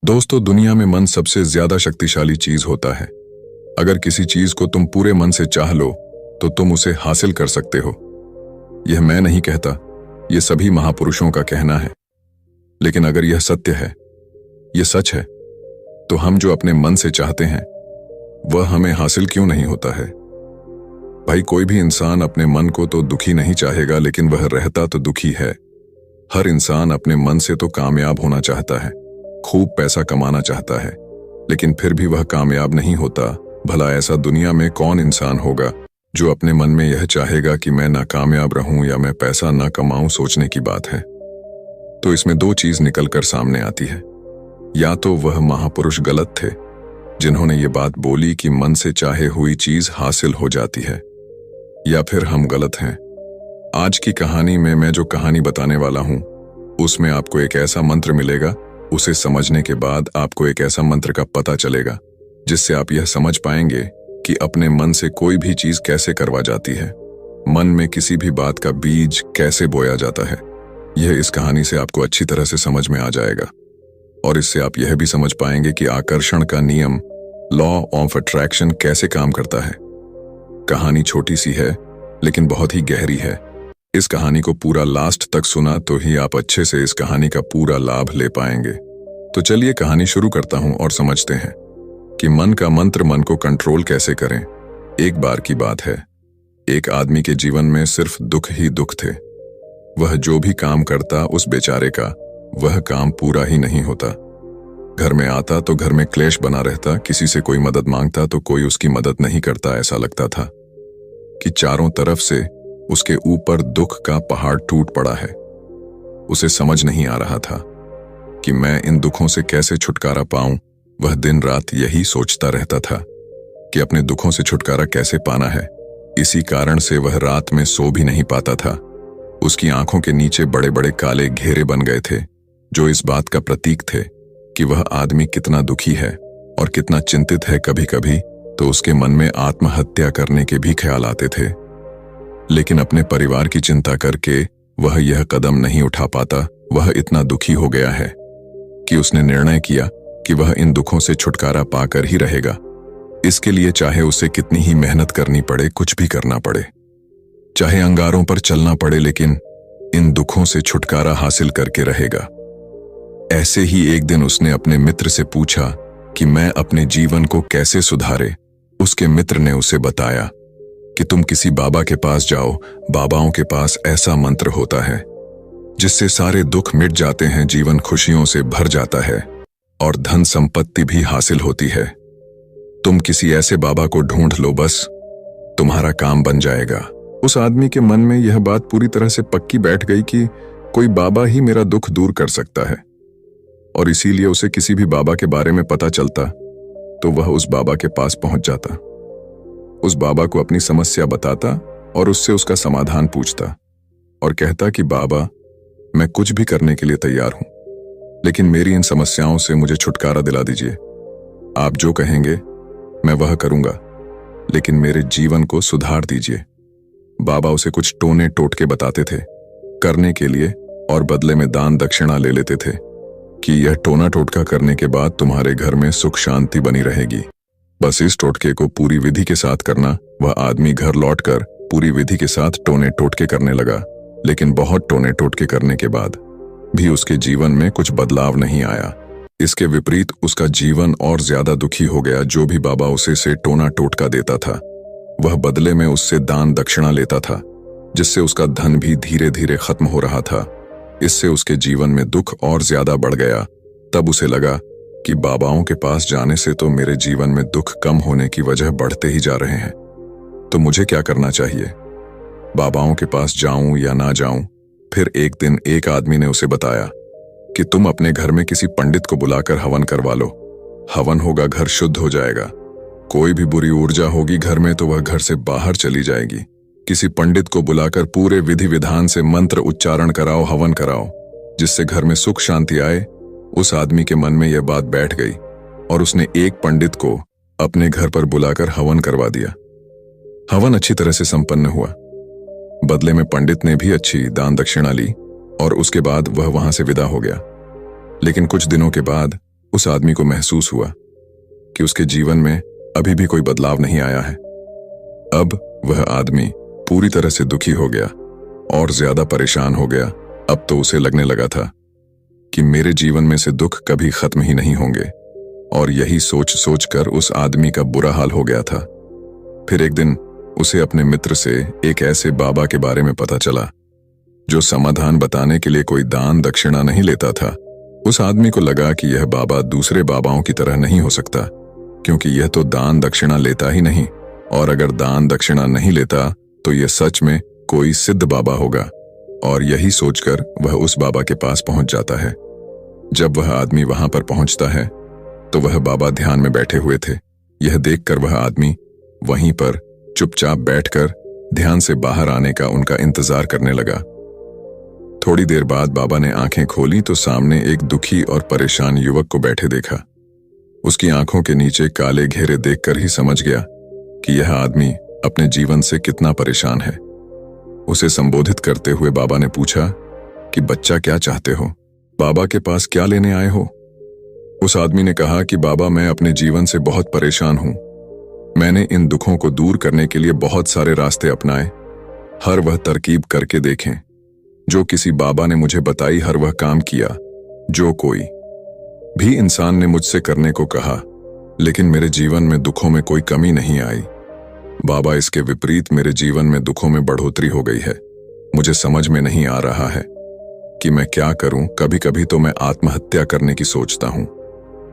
दोस्तों, दुनिया में मन सबसे ज्यादा शक्तिशाली चीज होता है। अगर किसी चीज को तुम पूरे मन से चाह लो तो तुम उसे हासिल कर सकते हो। यह मैं नहीं कहता, यह सभी महापुरुषों का कहना है। लेकिन अगर यह सत्य है, यह सच है, तो हम जो अपने मन से चाहते हैं वह हमें हासिल क्यों नहीं होता है? भाई, कोई भी इंसान अपने मन को तो दुखी नहीं चाहेगा, लेकिन वह रहता तो दुखी है। हर इंसान अपने मन से तो कामयाब होना चाहता है, खूब पैसा कमाना चाहता है, लेकिन फिर भी वह कामयाब नहीं होता। भला ऐसा दुनिया में कौन इंसान होगा जो अपने मन में यह चाहेगा कि मैं ना कामयाब रहूं या मैं पैसा ना कमाऊं? सोचने की बात है। तो इसमें दो चीज निकलकर सामने आती है। या तो वह महापुरुष गलत थे जिन्होंने ये बात बोली कि मन से चाहे हुई चीज हासिल हो जाती है, या फिर हम गलत हैं। आज की कहानी में मैं जो कहानी बताने वाला हूं उसमें आपको एक ऐसा मंत्र मिलेगा। उसे समझने के बाद आपको एक ऐसा मंत्र का पता चलेगा जिससे आप यह समझ पाएंगे कि अपने मन से कोई भी चीज कैसे करवा जाती है, मन में किसी भी बात का बीज कैसे बोया जाता है। यह इस कहानी से आपको अच्छी तरह से समझ में आ जाएगा, और इससे आप यह भी समझ पाएंगे कि आकर्षण का नियम, लॉ ऑफ अट्रैक्शन, कैसे काम करता है। कहानी छोटी सी है लेकिन बहुत ही गहरी है। इस कहानी को पूरा लास्ट तक सुना तो ही आप अच्छे से इस कहानी का पूरा लाभ ले पाएंगे। तो चलिए कहानी शुरू करता हूं और समझते हैं कि मन का मंत्र, मन को कंट्रोल कैसे करें। एक बार की बात है, एक आदमी के जीवन में सिर्फ दुख ही दुख थे। वह जो भी काम करता उस बेचारे का वह काम पूरा ही नहीं होता। घर में आता तो घर में क्लेश बना रहता, किसी से कोई मदद मांगता तो कोई उसकी मदद नहीं करता। ऐसा लगता था कि चारों तरफ से उसके ऊपर दुख का पहाड़ टूट पड़ा है। उसे समझ नहीं आ रहा था कि मैं इन दुखों से कैसे छुटकारा पाऊं। वह दिन रात यही सोचता रहता था कि अपने दुखों से छुटकारा कैसे पाना है। इसी कारण से वह रात में सो भी नहीं पाता था। उसकी आंखों के नीचे बड़े बड़े काले घेरे बन गए थे, जो इस बात का प्रतीक थे कि वह आदमी कितना दुखी है और कितना चिंतित है। कभी कभी तो उसके मन में आत्महत्या करने के भी ख्याल आते थे, लेकिन अपने परिवार की चिंता करके वह यह कदम नहीं उठा पाता। वह इतना दुखी हो गया है कि उसने निर्णय किया कि वह इन दुखों से छुटकारा पाकर ही रहेगा। इसके लिए चाहे उसे कितनी ही मेहनत करनी पड़े, कुछ भी करना पड़े, चाहे अंगारों पर चलना पड़े, लेकिन इन दुखों से छुटकारा हासिल करके रहेगा। ऐसे ही एक दिन उसने अपने मित्र से पूछा कि मैं अपने जीवन को कैसे सुधारे। उसके मित्र ने उसे बताया कि तुम किसी बाबा के पास जाओ। बाबाओं के पास ऐसा मंत्र होता है जिससे सारे दुख मिट जाते हैं, जीवन खुशियों से भर जाता है और धन संपत्ति भी हासिल होती है। तुम किसी ऐसे बाबा को ढूंढ लो, बस तुम्हारा काम बन जाएगा। उस आदमी के मन में यह बात पूरी तरह से पक्की बैठ गई कि कोई बाबा ही मेरा दुख दूर कर सकता है, और इसीलिए उसे किसी भी बाबा के बारे में पता चलता तो वह उस बाबा के पास पहुंच जाता, उस बाबा को अपनी समस्या बताता और उससे उसका समाधान पूछता और कहता कि बाबा, मैं कुछ भी करने के लिए तैयार हूं, लेकिन मेरी इन समस्याओं से मुझे छुटकारा दिला दीजिए। आप जो कहेंगे मैं वह करूंगा, लेकिन मेरे जीवन को सुधार दीजिए। बाबा उसे कुछ टोने टोटके बताते थे करने के लिए, और बदले में दान दक्षिणा ले लेते थे कि यह टोना टोटका करने के बाद तुम्हारे घर में सुख शांति बनी रहेगी। बस इस टोटके को पूरी विधि के साथ करना। वह आदमी घर लौटकर पूरी विधि के साथ टोने टोटके करने लगा, लेकिन बहुत टोने टोटके करने के बाद भी उसके जीवन में कुछ बदलाव नहीं आया। इसके विपरीत उसका जीवन और ज्यादा दुखी हो गया। जो भी बाबा उसे से टोना टोटका देता था, वह बदले में उससे दान दक्षिणा लेता था, जिससे उसका धन भी धीरे धीरे खत्म हो रहा था। इससे उसके जीवन में दुख और ज्यादा बढ़ गया। तब उसे लगा कि बाबाओं के पास जाने से तो मेरे जीवन में दुख कम होने की वजह बढ़ते ही जा रहे हैं, तो मुझे क्या करना चाहिए? बाबाओं के पास जाऊं या ना जाऊं? फिर एक दिन एक आदमी ने उसे बताया कि तुम अपने घर में किसी पंडित को बुलाकर हवन करवा लो। हवन होगा, घर शुद्ध हो जाएगा। कोई भी बुरी ऊर्जा होगी घर में तो वह घर से बाहर चली जाएगी। किसी पंडित को बुलाकर पूरे विधि विधान से मंत्र उच्चारण कराओ, हवन कराओ, जिससे घर में सुख शांति आए। उस आदमी के मन में यह बात बैठ गई और उसने एक पंडित को अपने घर पर बुलाकर हवन करवा दिया। हवन अच्छी तरह से संपन्न हुआ। बदले में पंडित ने भी अच्छी दान दक्षिणा ली और उसके बाद वह वहां से विदा हो गया। लेकिन कुछ दिनों के बाद उस आदमी को महसूस हुआ कि उसके जीवन में अभी भी कोई बदलाव नहीं आया है। अब वह आदमी पूरी तरह से दुखी हो गया और ज्यादा परेशान हो गया। अब तो उसे लगने लगा था कि मेरे जीवन में से दुख कभी खत्म ही नहीं होंगे, और यही सोच सोच कर उस आदमी का बुरा हाल हो गया था। फिर एक दिन उसे अपने मित्र से एक ऐसे बाबा के बारे में पता चला जो समाधान बताने के लिए कोई दान दक्षिणा नहीं लेता था। उस आदमी को लगा कि यह बाबा दूसरे बाबाओं की तरह नहीं हो सकता, क्योंकि यह तो दान दक्षिणा लेता ही नहीं, और अगर दान दक्षिणा नहीं लेता तो यह सच में कोई सिद्ध बाबा होगा। और यही सोचकर वह उस बाबा के पास पहुंच जाता है। जब वह आदमी वहां पर पहुंचता है तो वह बाबा ध्यान में बैठे हुए थे। यह देखकर वह आदमी वहीं पर चुपचाप बैठकर ध्यान से बाहर आने का उनका इंतजार करने लगा। थोड़ी देर बाद बाबा ने आंखें खोली तो सामने एक दुखी और परेशान युवक को बैठे देखा। उसकी आंखों के नीचे काले घेरे देखकर ही समझ गया कि यह आदमी अपने जीवन से कितना परेशान है। उसे संबोधित करते हुए बाबा ने पूछा कि बच्चा, क्या चाहते हो? बाबा के पास क्या लेने आए हो? उस आदमी ने कहा कि बाबा, मैं अपने जीवन से बहुत परेशान हूं। मैंने इन दुखों को दूर करने के लिए बहुत सारे रास्ते अपनाए, हर वह तरकीब करके देखें जो किसी बाबा ने मुझे बताई, हर वह काम किया जो कोई भी इंसान ने मुझसे करने को कहा, लेकिन मेरे जीवन में दुखों में कोई कमी नहीं आई। बाबा, इसके विपरीत मेरे जीवन में दुखों में बढ़ोतरी हो गई है। मुझे समझ में नहीं आ रहा है कि मैं क्या करूं। कभी कभी तो मैं आत्महत्या करने की सोचता हूं,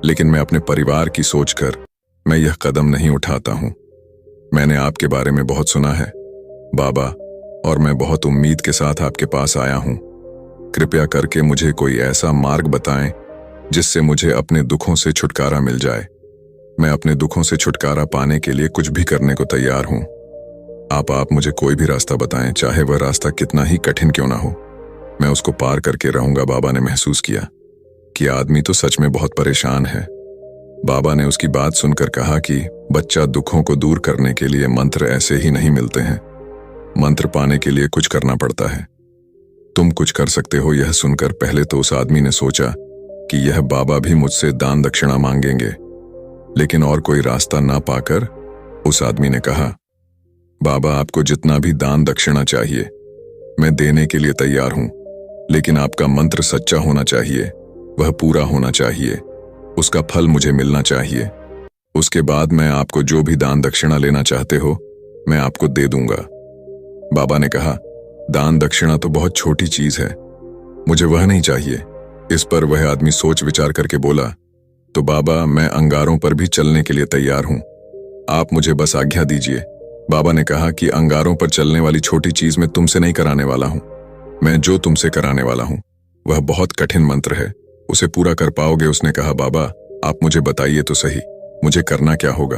लेकिन मैं अपने परिवार की सोचकर मैं यह कदम नहीं उठाता हूं। मैंने आपके बारे में बहुत सुना है बाबा, और मैं बहुत उम्मीद के साथ आपके पास आया हूं। कृपया करके मुझे कोई ऐसा मार्ग बताएं जिससे मुझे अपने दुखों से छुटकारा मिल जाए। मैं अपने दुखों से छुटकारा पाने के लिए कुछ भी करने को तैयार हूं। आप मुझे कोई भी रास्ता बताएं, चाहे वह रास्ता कितना ही कठिन क्यों ना हो, मैं उसको पार करके रहूंगा। बाबा ने महसूस किया कि आदमी तो सच में बहुत परेशान है। बाबा ने उसकी बात सुनकर कहा कि बच्चा, दुखों को दूर करने के लिए मंत्र ऐसे ही नहीं मिलते हैं। मंत्र पाने के लिए कुछ करना पड़ता है। तुम कुछ कर सकते हो। यह सुनकर पहले तो उस आदमी ने सोचा कि यह बाबा भी मुझसे दान दक्षिणा मांगेंगे, लेकिन और कोई रास्ता ना पाकर उस आदमी ने कहा, बाबा, आपको जितना भी दान दक्षिणा चाहिए मैं देने के लिए तैयार हूं, लेकिन आपका मंत्र सच्चा होना चाहिए, वह पूरा होना चाहिए, उसका फल मुझे मिलना चाहिए। उसके बाद मैं आपको जो भी दान दक्षिणा लेना चाहते हो मैं आपको दे दूंगा। बाबा ने कहा, दान दक्षिणा तो बहुत छोटी चीज है, मुझे वह नहीं चाहिए। इस पर वह आदमी सोच विचार करके बोला, तो बाबा, मैं अंगारों पर भी चलने के लिए तैयार हूं, आप मुझे बस आज्ञा दीजिए। बाबा ने कहा कि अंगारों पर चलने वाली छोटी चीज मैं तुमसे नहीं कराने वाला हूं। मैं जो तुमसे कराने वाला हूं वह बहुत कठिन मंत्र है, उसे पूरा कर पाओगे? उसने कहा, बाबा, आप मुझे बताइए तो सही, मुझे करना क्या होगा?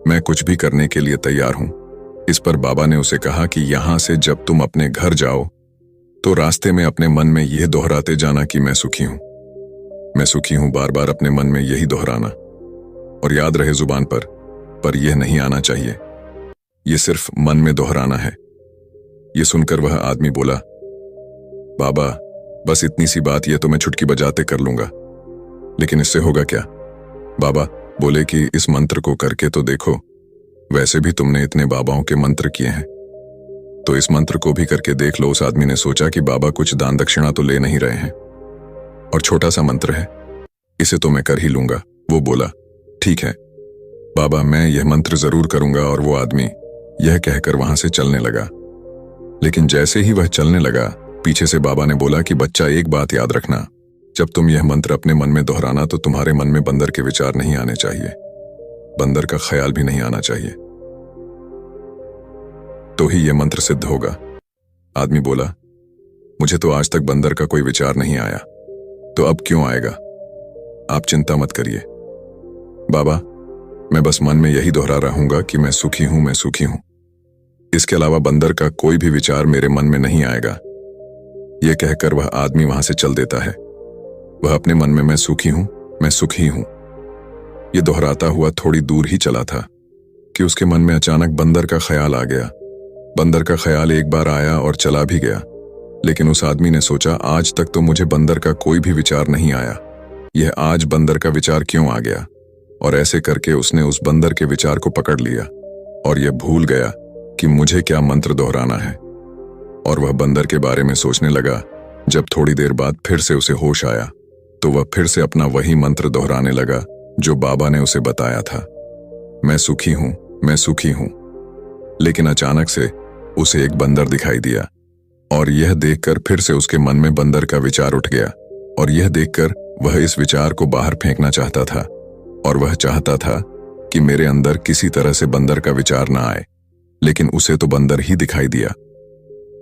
मैं कुछ भी करने के लिए तैयार हूं। इस पर बाबा ने उसे कहा कि यहां से जब तुम अपने घर जाओ तो रास्ते में अपने मन में यह दोहराते जाना कि मैं सुखी हूं, मैं सुखी हूं, बार बार अपने मन में यही दोहराना, और याद रहे जुबान पर यह नहीं आना चाहिए, यह सिर्फ मन में दोहराना है। यह सुनकर वह आदमी बोला, बाबा, बस इतनी सी बात, यह तो मैं चुटकी बजाते कर लूंगा, लेकिन इससे होगा क्या? बाबा बोले कि इस मंत्र को करके तो देखो, वैसे भी तुमने इतने बाबाओं के मंत्र किए हैं, तो इस मंत्र को भी करके देख लो। उस आदमी ने सोचा कि बाबा कुछ दान दक्षिणा तो ले नहीं रहे हैं, और छोटा सा मंत्र है, इसे तो मैं कर ही लूंगा। वो बोला, ठीक है बाबा, मैं यह मंत्र जरूर करूंगा। और वो आदमी यह कहकर वहां से चलने लगा। लेकिन जैसे ही वह चलने लगा, पीछे से बाबा ने बोला कि बच्चा, एक बात याद रखना, जब तुम यह मंत्र अपने मन में दोहराना तो तुम्हारे मन में बंदर के विचार नहीं आने चाहिए, बंदर का ख्याल भी नहीं आना चाहिए, तो ही यह मंत्र सिद्ध होगा। आदमी बोला, मुझे तो आज तक बंदर का कोई विचार नहीं आया, तो अब क्यों आएगा? आप चिंता मत करिए बाबा, मैं बस मन में यही दोहरा रहूंगा कि मैं सुखी हूं, मैं सुखी हूं। इसके अलावा बंदर का कोई भी विचार मेरे मन में नहीं आएगा। यह कहकर वह आदमी वहां से चल देता है। वह अपने मन में मैं सुखी हूं, मैं सुखी हूं, यह दोहराता हुआ थोड़ी दूर ही चला था कि उसके मन में अचानक बंदर का ख्याल आ गया। बंदर का ख्याल एक बार आया और चला भी गया, लेकिन उस आदमी ने सोचा, आज तक तो मुझे बंदर का कोई भी विचार नहीं आया, यह आज बंदर का विचार क्यों आ गया। और ऐसे करके उसने उस बंदर के विचार को पकड़ लिया और यह भूल गया कि मुझे क्या मंत्र दोहराना है। और वह बंदर के बारे में सोचने लगा। जब थोड़ी देर बाद फिर से उसे होश आया तो वह फिर से अपना वही मंत्र दोहराने लगा जो बाबा ने उसे बताया था, मैं सुखी हूं, मैं सुखी हूं। लेकिन अचानक से उसे एक बंदर दिखाई दिया और यह देखकर फिर से उसके मन में बंदर का विचार उठ गया। और यह देखकर वह इस विचार को बाहर फेंकना चाहता था और वह चाहता था कि मेरे अंदर किसी तरह से बंदर का विचार ना आए, लेकिन उसे तो बंदर ही दिखाई दिया।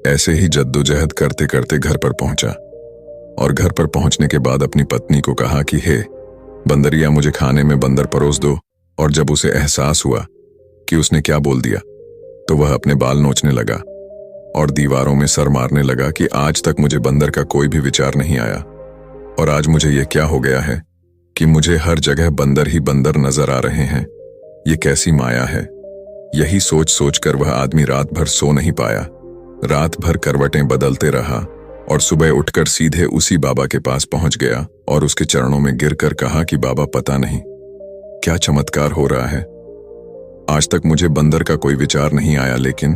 ऐसे ही जद्दोजहद करते करते घर पर पहुंचा और घर पर पहुंचने के बाद अपनी पत्नी को कहा कि हे बंदरिया, मुझे खाने में बंदर परोस दो। और जब उसे एहसास हुआ कि उसने क्या बोल दिया तो वह अपने बाल नोचने लगा और दीवारों में सर मारने लगा कि आज तक मुझे बंदर का कोई भी विचार नहीं आया और आज मुझे यह क्या हो गया है कि मुझे हर जगह बंदर ही बंदर नजर आ रहे हैं। ये कैसी माया है। यही सोच सोचकर वह आदमी रात भर सो नहीं पाया। रात भर करवटें बदलते रहा और सुबह उठकर सीधे उसी बाबा के पास पहुंच गया और उसके चरणों में गिरकर कहा कि बाबा, पता नहीं क्या चमत्कार हो रहा है। आज तक मुझे बंदर का कोई विचार नहीं आया, लेकिन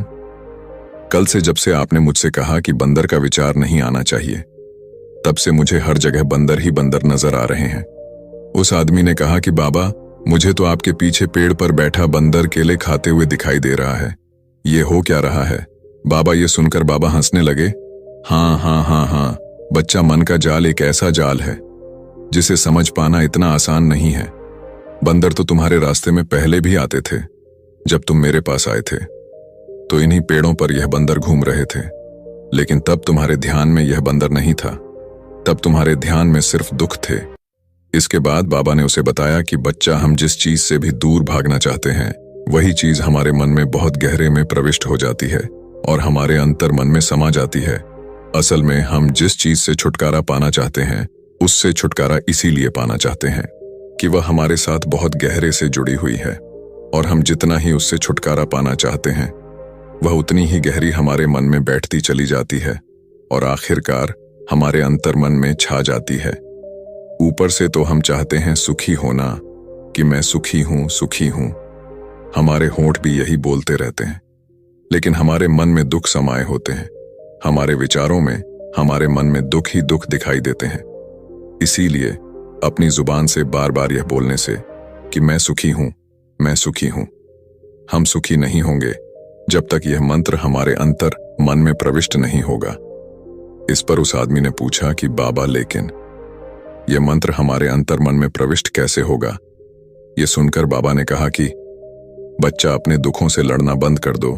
कल से जब से आपने मुझसे कहा कि बंदर का विचार नहीं आना चाहिए, तब से मुझे हर जगह बंदर ही बंदर नजर आ रहे हैं। उस आदमी ने कहा कि बाबा, मुझे तो आपके पीछे पेड़ पर बैठा बंदर केले खाते हुए दिखाई दे रहा है। ये हो क्या रहा है। बाबा ये सुनकर बाबा हंसने लगे। हाँ हाँ हाँ हाँ बच्चा, मन का जाल एक ऐसा जाल है जिसे समझ पाना इतना आसान नहीं है। बंदर तो तुम्हारे रास्ते में पहले भी आते थे। जब तुम मेरे पास आए थे तो इन्हीं पेड़ों पर यह बंदर घूम रहे थे, लेकिन तब तुम्हारे ध्यान में यह बंदर नहीं था। तब तुम्हारे ध्यान में सिर्फ दुख थे। इसके बाद बाबा ने उसे बताया कि बच्चा, हम जिस चीज से भी दूर भागना चाहते हैं वही चीज हमारे मन में बहुत गहरे में प्रविष्ट हो जाती है और हमारे अंतर मन में समा जाती है। असल में हम जिस चीज से छुटकारा पाना चाहते हैं उससे छुटकारा इसीलिए पाना चाहते हैं कि वह हमारे साथ बहुत गहरे से जुड़ी हुई है और हम जितना ही उससे छुटकारा पाना चाहते हैं वह उतनी ही गहरी हमारे मन में बैठती चली जाती है और आखिरकार हमारे अंतर मन में छा जाती है। ऊपर से तो हम चाहते हैं सुखी होना कि मैं सुखी हूं, सुखी हूं। हमारे होंठ भी यही बोलते रहते हैं, लेकिन हमारे मन में दुख समाये होते हैं। हमारे विचारों में, हमारे मन में दुख ही दुख दिखाई देते हैं। इसीलिए अपनी जुबान से बार बार यह बोलने से कि मैं सुखी हूं, मैं सुखी हूं, हम सुखी नहीं होंगे जब तक यह मंत्र हमारे अंतर मन में प्रविष्ट नहीं होगा। इस पर उस आदमी ने पूछा कि बाबा, लेकिन यह मंत्र हमारे अंतर मन में प्रविष्ट कैसे होगा। यह सुनकर बाबा ने कहा कि बच्चा, अपने दुखों से लड़ना बंद कर दो।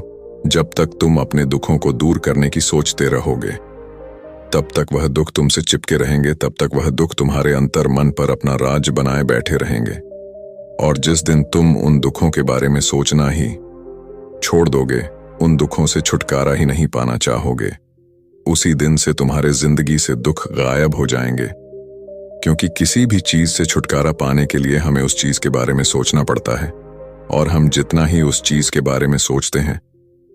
जब तक तुम अपने दुखों को दूर करने की सोचते रहोगे तब तक वह दुख तुमसे चिपके रहेंगे, तब तक वह दुख तुम्हारे अंतर मन पर अपना राज बनाए बैठे रहेंगे। और जिस दिन तुम उन दुखों के बारे में सोचना ही छोड़ दोगे, उन दुखों से छुटकारा ही नहीं पाना चाहोगे, उसी दिन से तुम्हारे जिंदगी से दुख गायब हो जाएंगे। क्योंकि किसी भी चीज से छुटकारा पाने के लिए हमें उस चीज के बारे में सोचना पड़ता है और हम जितना ही उस चीज के बारे में सोचते हैं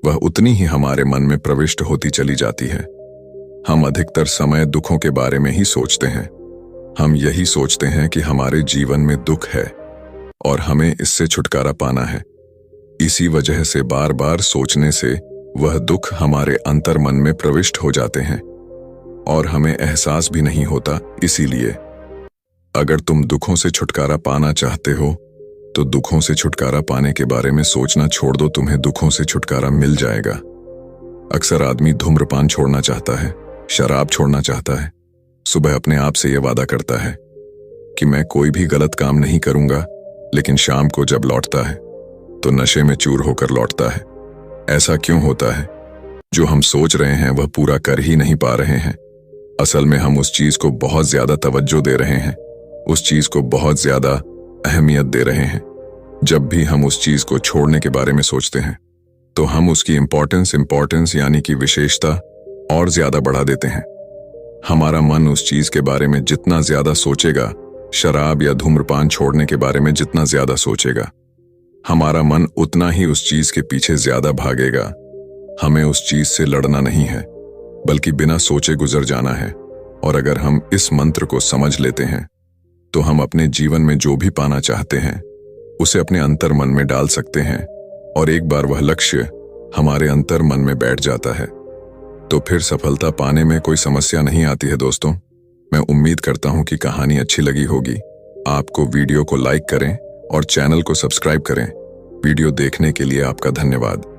वह उतनी ही हमारे मन में प्रविष्ट होती चली जाती है। हम अधिकतर समय दुखों के बारे में ही सोचते हैं। हम यही सोचते हैं कि हमारे जीवन में दुख है और हमें इससे छुटकारा पाना है। इसी वजह से बार बार सोचने से वह दुख हमारे अंतर मन में प्रविष्ट हो जाते हैं और हमें एहसास भी नहीं होता। इसीलिए अगर तुम दुखों से छुटकारा पाना चाहते हो तो दुखों से छुटकारा पाने के बारे में सोचना छोड़ दो, तुम्हें दुखों से छुटकारा मिल जाएगा। अक्सर आदमी धूम्रपान छोड़ना चाहता है, शराब छोड़ना चाहता है, सुबह अपने आप से यह वादा करता है कि मैं कोई भी गलत काम नहीं करूंगा, लेकिन शाम को जब लौटता है तो नशे में चूर होकर लौटता है। ऐसा क्यों होता है? जो हम सोच रहे हैं वह पूरा कर ही नहीं पा रहे हैं। असल में हम उस चीज को बहुत ज्यादा तवज्जो दे रहे हैं, उस चीज को बहुत ज्यादा अहमियत दे रहे हैं। जब भी हम उस चीज को छोड़ने के बारे में सोचते हैं तो हम उसकी इंपॉर्टेंस यानी कि विशेषता और ज्यादा बढ़ा देते हैं। हमारा मन उस चीज के बारे में जितना ज्यादा सोचेगा, शराब या धूम्रपान छोड़ने के बारे में जितना ज्यादा सोचेगा, हमारा मन उतना ही उस चीज के पीछे ज्यादा भागेगा। हमें उस चीज से लड़ना नहीं है, बल्कि बिना सोचे गुजर जाना है। और अगर हम इस मंत्र को समझ लेते हैं तो हम अपने जीवन में जो भी पाना चाहते हैं उसे अपने अंतर मन में डाल सकते हैं, और एक बार वह लक्ष्य हमारे अंतर मन में बैठ जाता है तो फिर सफलता पाने में कोई समस्या नहीं आती है। दोस्तों, मैं उम्मीद करता हूं कि कहानी अच्छी लगी होगी। आपको वीडियो को लाइक करें और चैनल को सब्सक्राइब करें। वीडियो देखने के लिए आपका धन्यवाद।